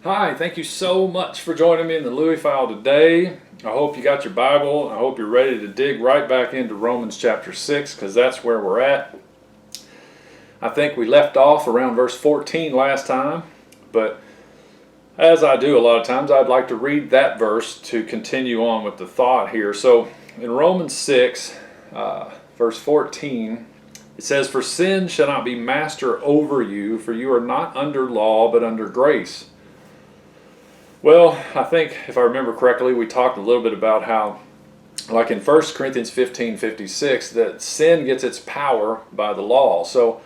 Hi, thank you so much for joining me in the Louie file today. I hope you got your Bible. I hope you're ready to dig right back into Romans chapter 6 because that's where we're at. I think we left off around verse 14 last time, but as I do a lot of times, I'd like to read that verse to continue on with the thought here. So in Romans 6, verse 14, it says, "For sin shall not be master over you, for you are not under law, but under grace." Well, I think if I remember correctly, we talked a little bit about how, like in 1 Corinthians 15:56, that sin gets its power by the law. So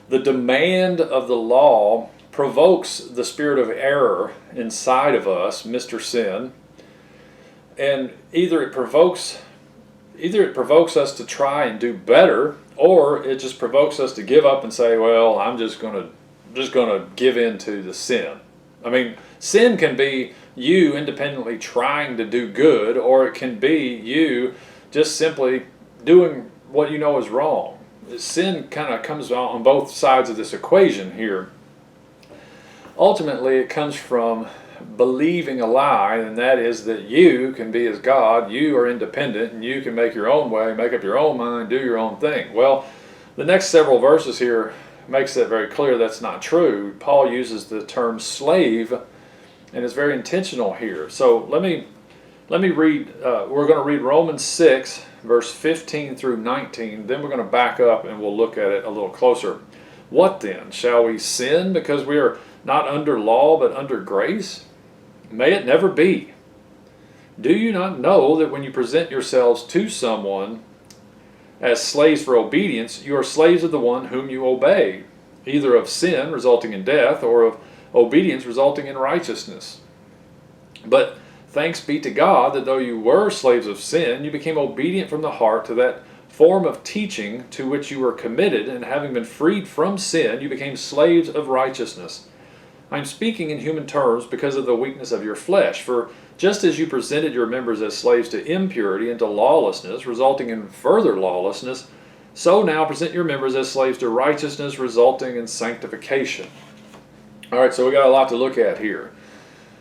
the demand of the law provokes the spirit of error inside of us, Mr. Sin, and either it provokes us to try and do better, or it just provokes us to give up and say, "Well, I'm just gonna give in to the sin." I mean, sin can be you independently trying to do good, or it can be you just simply doing what you know is wrong. Sin kind of comes out on both sides of this equation here. Ultimately, it comes from believing a lie, and that is that you can be as God, you are independent, and you can make your own way, make up your own mind, do your own thing. Well, the next several verses here makes that very clear that's not true. Paul uses the term slave, and it's very intentional here. So let me read. We're going to read Romans 6, verse 15 through 19. Then we're going to back up and we'll look at it a little closer. "What then? Shall we sin because we are not under law but under grace? May it never be. Do you not know that when you present yourselves to someone as slaves for obedience, you are slaves of the one whom you obey, either of sin resulting in death or of obedience resulting in righteousness? But thanks be to God that though you were slaves of sin, you became obedient from the heart to that form of teaching to which you were committed, and having been freed from sin, you became slaves of righteousness. I am speaking in human terms because of the weakness of your flesh. For just as you presented your members as slaves to impurity and to lawlessness, resulting in further lawlessness, so now present your members as slaves to righteousness, resulting in sanctification." All right, so we got a lot to look at here.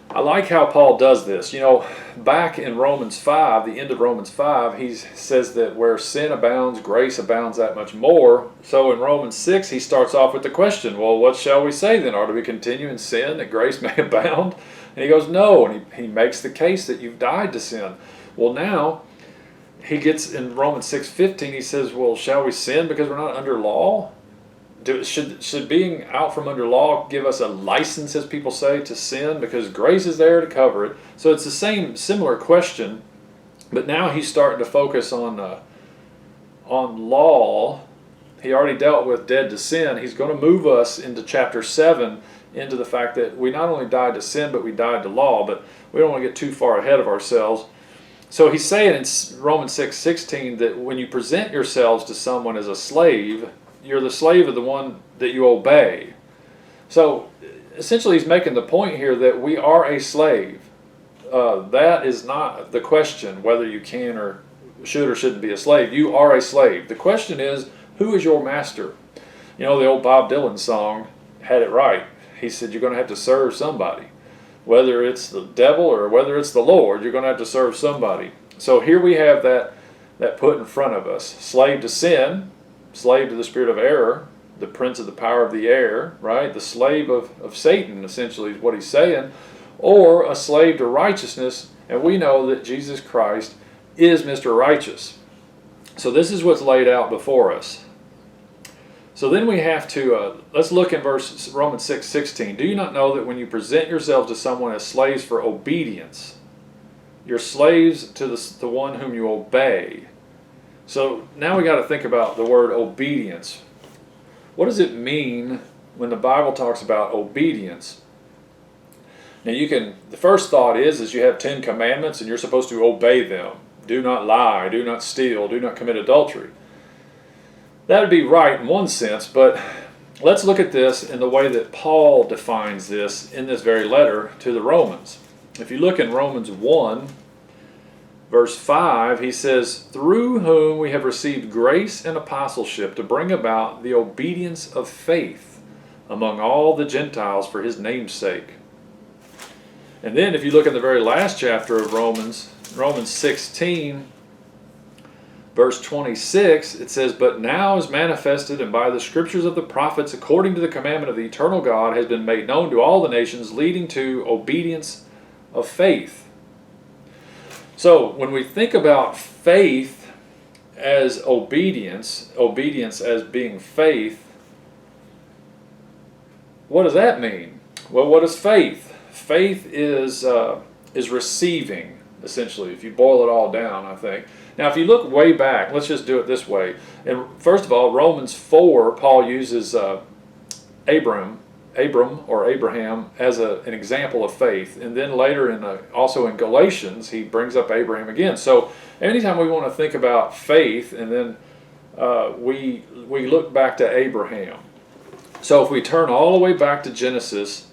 I like how Paul does this. You know, back in Romans 5, the end of Romans 5, he says that where sin abounds, grace abounds that much more. So in Romans 6, he starts off with the question, well, what shall we say then? Are we continue in sin that grace may abound? And he goes, no, and he makes the case that you've died to sin. Well, now he gets in Romans 6:15, he says, well, shall we sin because we're not under law? Should being out from under law give us a license, as people say, to sin because grace is there to cover it? So it's the similar question, but now he's starting to focus on law. He already dealt with dead to sin. He's going to move us into chapter 7 into the fact that we not only died to sin, but we died to law. But we don't want to get too far ahead of ourselves. So he's saying in Romans 6:16 that when you present yourselves to someone as a slave, you're the slave of the one that you obey. So essentially he's making the point here that we are a slave. That is not the question whether you can or shouldn't be a slave. You are a slave. The question is, who is your master? You know, the old Bob Dylan song had it right. He said you're going to have to serve somebody. Whether it's the devil or whether it's the Lord, you're going to have to serve somebody. So here we have that put in front of us. Slave to sin, slave to the spirit of error, the prince of the power of the air, right? The slave of Satan, essentially, is what he's saying, or a slave to righteousness, and we know that Jesus Christ is Mr. Righteous. So this is what's laid out before us. So then we have to, let's look in Romans 6:16. "Do you not know that when you present yourselves to someone as slaves for obedience, you're slaves to the one whom you obey?" So now we got to think about the word obedience. What does it mean when the Bible talks about obedience? Now the first thought is you have 10 commandments and you're supposed to obey them. Do not lie, do not steal, do not commit adultery. That would be right in one sense, but let's look at this in the way that Paul defines this in this very letter to the Romans. If you look in Romans 1, verse 5, he says, "Through whom we have received grace and apostleship to bring about the obedience of faith among all the Gentiles for his name's sake." And then if you look at the very last chapter of Romans, Romans 16, verse 26, it says, "But now is manifested, and by the scriptures of the prophets, according to the commandment of the eternal God, has been made known to all the nations, leading to obedience of faith." So when we think about faith as obedience, obedience as being faith, what does that mean? Well, what is faith? Faith is receiving, essentially, if you boil it all down, I think. Now, if you look way back, let's just do it this way. And first of all, Romans 4, Paul uses Abram or Abraham as an example of faith. And then later, also in Galatians, he brings up Abraham again. So anytime we want to think about faith, and then we look back to Abraham. So if we turn all the way back to Genesis,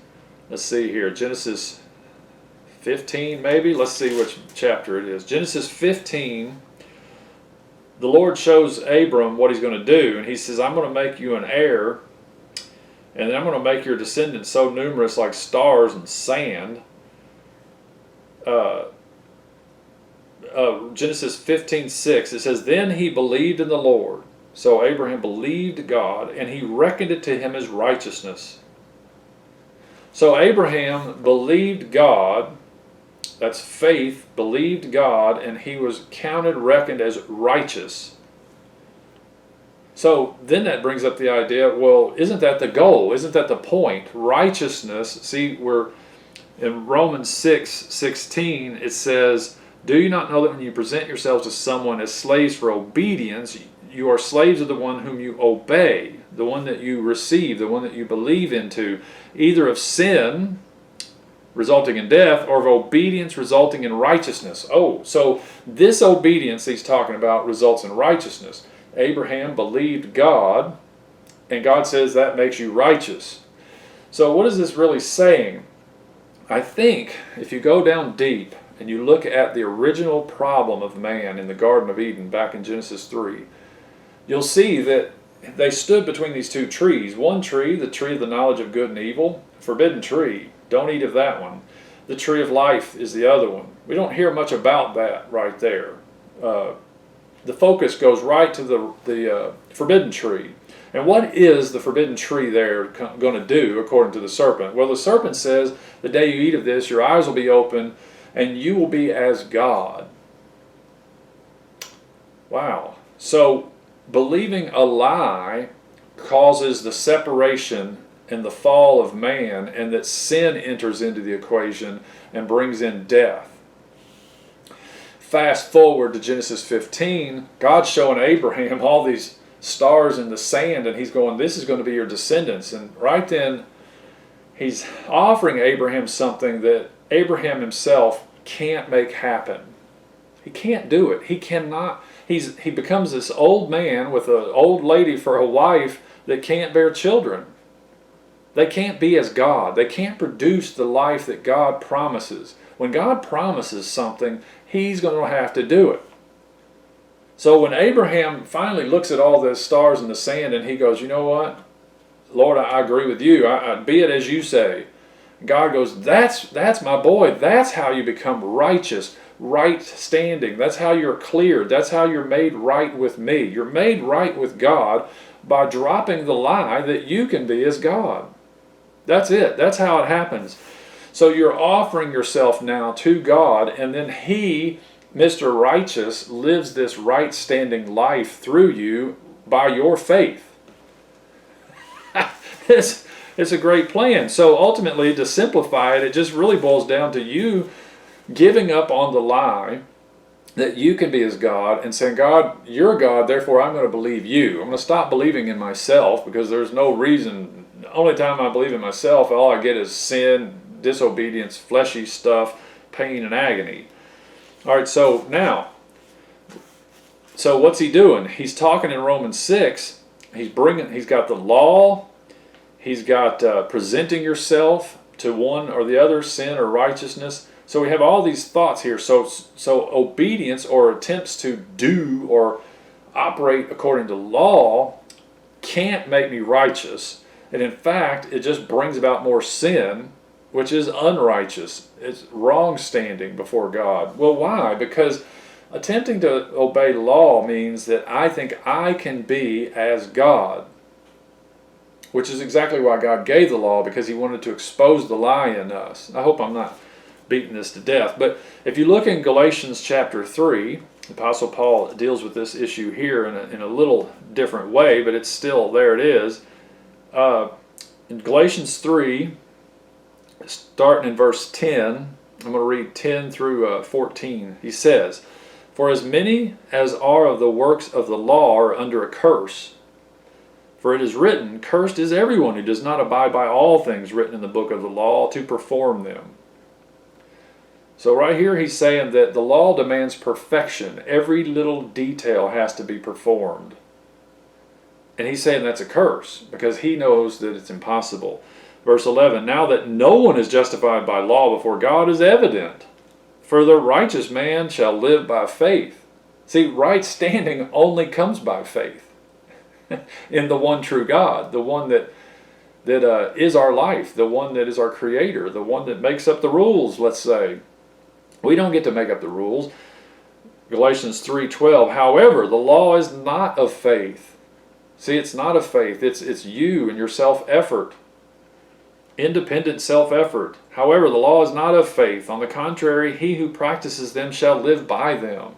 let's see here, Genesis 15 maybe? Let's see which chapter it is. Genesis 15, the Lord shows Abram what he's going to do, and he says, "I'm going to make you an heir, and then I'm going to make your descendants so numerous like stars and sand." Genesis 15:6, it says, "Then he believed in the Lord." So Abraham believed God, and he reckoned it to him as righteousness. So Abraham believed God, that's faith, believed God, and he was reckoned as righteous. So then that brings up the idea, well, isn't that the goal? Isn't that the point? Righteousness, see, we're in Romans 6:16, it says, "Do you not know that when you present yourselves to someone as slaves for obedience, you are slaves of the one whom you obey, the one that you receive, the one that you believe into, either of sin, resulting in death, or of obedience resulting in righteousness." Oh, so this obedience he's talking about results in righteousness. Abraham believed God, and God says that makes you righteous. So what is this really saying? I think if you go down deep and you look at the original problem of man in the Garden of Eden back in Genesis 3, you'll see that they stood between these two trees. One tree, the tree of the knowledge of good and evil, forbidden tree. Don't eat of that one. The tree of life is the other one. We don't hear much about that right there. The focus goes right to the forbidden tree. And what is the forbidden tree there going to do according to the serpent? Well, the serpent says, "The day you eat of this, your eyes will be open, and you will be as God." Wow. So believing a lie causes the separation and the fall of man, and that sin enters into the equation and brings in death. Fast forward to Genesis 15, God's showing Abraham all these stars in the sand, and he's going, "This is going to be your descendants." And right then, he's offering Abraham something that Abraham himself can't make happen. He can't do it. He cannot. He becomes this old man with an old lady for a wife that can't bear children. They can't be as God. They can't produce the life that God promises. When God promises something, he's going to have to do it. So when Abraham finally looks at all the stars in the sand and he goes, "You know what? Lord, I agree with you. Be it as you say." God goes, that's my boy. That's how you become righteous, right standing. That's how you're cleared. That's how you're made right with me. You're made right with God by dropping the lie that you can be as God. That's it. That's how it happens. So you're offering yourself now to God, and then He, Mr. Righteous, lives this right standing life through you by your faith. It's a great plan. So ultimately, to simplify it, it just really boils down to you giving up on the lie that you can be as God and saying, "God, you're God, therefore I'm going to believe you. I'm going to stop believing in myself, because there's no reason. The only time I believe in myself, all I get is sin, disobedience, fleshy stuff, pain, and agony." All right, so now, so what's he doing? He's talking in Romans 6. He's got the law. He's got presenting yourself to one or the other, sin or righteousness. So we have all these thoughts here. So obedience, or attempts to do or operate according to law, can't make me righteous. And in fact, it just brings about more sin which is unrighteous. It's wrong standing before God. Well, why? Because attempting to obey law means that I think I can be as God, which is exactly why God gave the law, because he wanted to expose the lie in us. I hope I'm not beating this to death. But if you look in Galatians chapter 3, the Apostle Paul deals with this issue here in a little different way, but it's still, there it is. In Galatians 3, starting in verse 10, I'm going to read 10 through 14. He says, "For as many as are of the works of the law are under a curse. For it is written, Cursed is everyone who does not abide by all things written in the book of the law to perform them." So right here he's saying that the law demands perfection. Every little detail has to be performed. And he's saying that's a curse because he knows that it's impossible. Verse 11, "Now that no one is justified by law before God is evident, for the righteous man shall live by faith." See, right standing only comes by faith in the one true God, the one that is our life, the one that is our creator, the one that makes up the rules, let's say. We don't get to make up the rules. Galatians 3:12, "However, the law is not of faith." See, it's not of faith. It's you and your self-effort. Independent self-effort. "However, the law is not of faith. On the contrary, he who practices them shall live by them."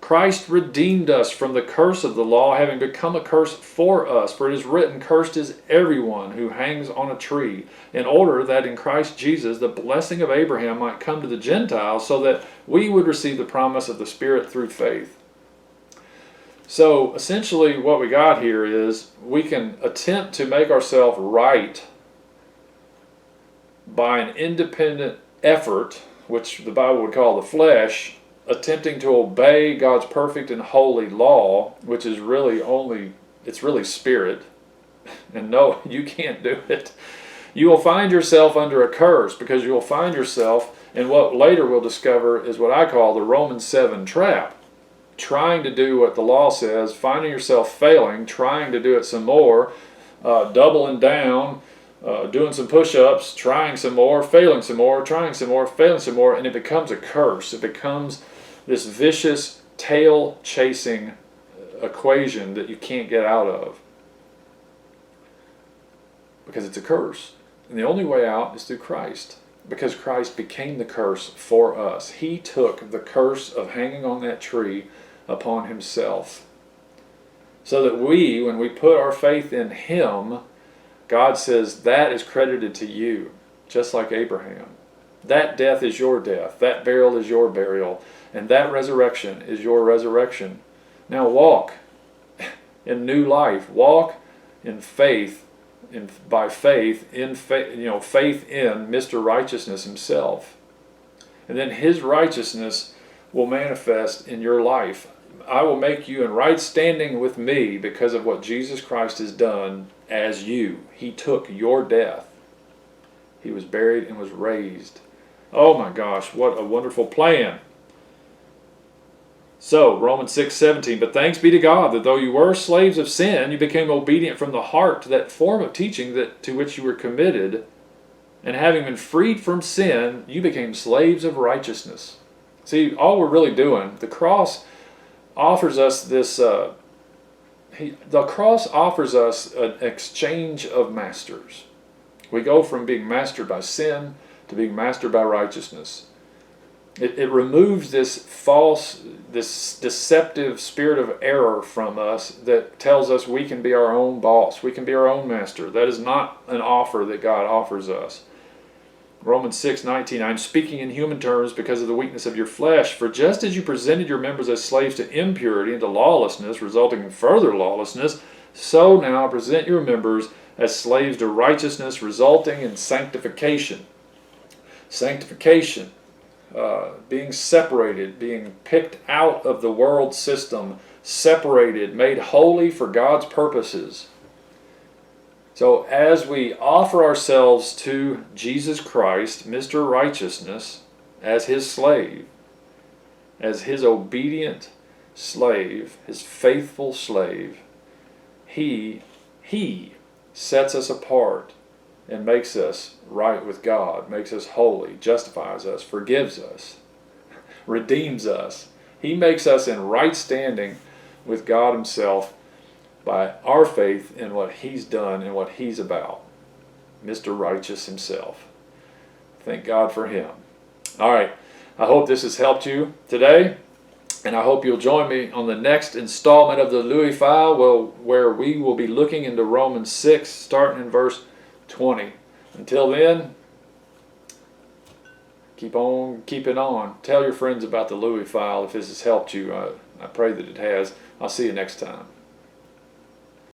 Christ redeemed us from the curse of the law, having become a curse for us. For it is written, "Cursed is everyone who hangs on a tree," in order that in Christ Jesus the blessing of Abraham might come to the Gentiles, so that we would receive the promise of the Spirit through faith. So essentially what we got here is we can attempt to make ourselves right by an independent effort, which the Bible would call the flesh, attempting to obey God's perfect and holy law, which is really it's really spirit. And no, you can't do it. You will find yourself under a curse, because you will find yourself in what later we'll discover is what I call the Romans 7 trap. Trying to do what the law says, finding yourself failing, trying to do it some more, doubling down, doing some push-ups, trying some more, failing some more, trying some more, failing some more, and it becomes a curse. It becomes this vicious tail-chasing equation that you can't get out of, because it's a curse. And the only way out is through Christ, because Christ became the curse for us. He took the curse of hanging on that tree upon himself, so that we, when we put our faith in him, God says that is credited to you, just like Abraham. That death is your death, that burial is your burial, and that resurrection is your resurrection. Now walk in new life. Walk in faith, by faith in faith in Mr. Righteousness himself, and then his righteousness will manifest in your life. I will make you in right standing with me because of what Jesus Christ has done as you. He took your death. He was buried and was raised. Oh my gosh, what a wonderful plan. So, Romans 6:17, "But thanks be to God that though you were slaves of sin, you became obedient from the heart to that form of teaching to which you were committed, and having been freed from sin, you became slaves of righteousness." See, all we're really doing, the cross offers us this, the cross offers us an exchange of masters. We go from being mastered by sin to being mastered by righteousness. It removes this false, this deceptive spirit of error from us that tells us we can be our own boss, we can be our own master. That is not an offer that God offers us. Romans 6:19, "I'm speaking in human terms because of the weakness of your flesh. For just as you presented your members as slaves to impurity and to lawlessness, resulting in further lawlessness, so now present your members as slaves to righteousness, resulting in sanctification." Sanctification. Being separated, being picked out of the world system, separated, made holy for God's purposes. So as we offer ourselves to Jesus Christ, Mr. Righteousness, as his slave, as his obedient slave, his faithful slave, he sets us apart and makes us right with God, makes us holy, justifies us, forgives us, redeems us. He makes us in right standing with God himself by our faith in what he's done and what he's about. Mr. Righteous himself. Thank God for him. All right. I hope this has helped you today, and I hope you'll join me on the next installment of the Louie File, where we will be looking into Romans 6, starting in verse 20. Until then, keep on keeping on. Tell your friends about the Louie File if this has helped you. I pray that it has. I'll see you next time.